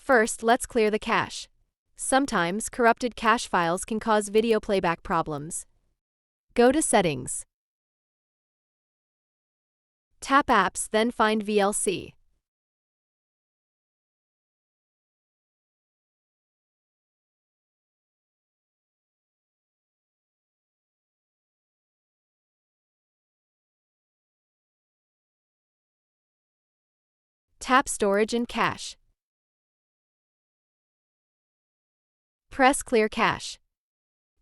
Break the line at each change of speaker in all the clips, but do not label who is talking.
First, let's clear the cache. Sometimes, corrupted cache files can cause video playback problems. Go to Settings. Tap Apps, then find VLC. Tap Storage and Cache. Press Clear Cache.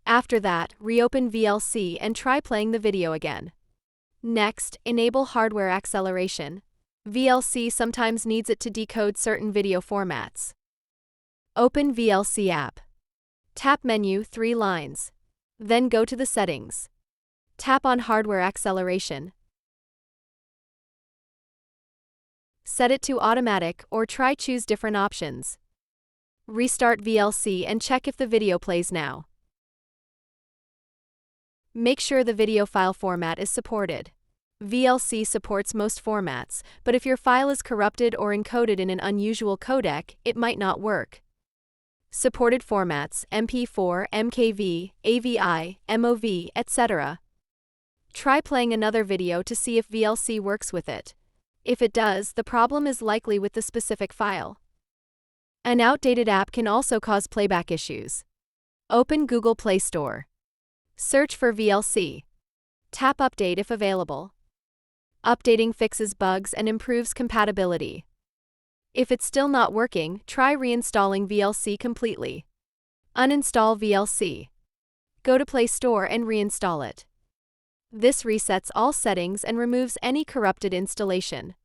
After that, reopen VLC and try playing the video again. Next, enable hardware acceleration. VLC sometimes needs it to decode certain video formats. Open VLC app. Tap Menu 3 lines. Then go to the Settings. Tap on Hardware Acceleration. Set it to Automatic or try choose different options. Restart VLC and check if the video plays now. Make sure the video file format is supported. VLC supports most formats, but if your file is corrupted or encoded in an unusual codec, it might not work. Supported formats: MP4, MKV, AVI, MOV, etc. Try playing another video to see if VLC works with it. If it does, the problem is likely with the specific file. An outdated app can also cause playback issues. Open Google Play Store. Search for VLC. Tap Update if available. Updating fixes bugs and improves compatibility. If it's still not working, try reinstalling VLC completely. Uninstall VLC. Go to Play Store and reinstall it. This resets all settings and removes any corrupted installation.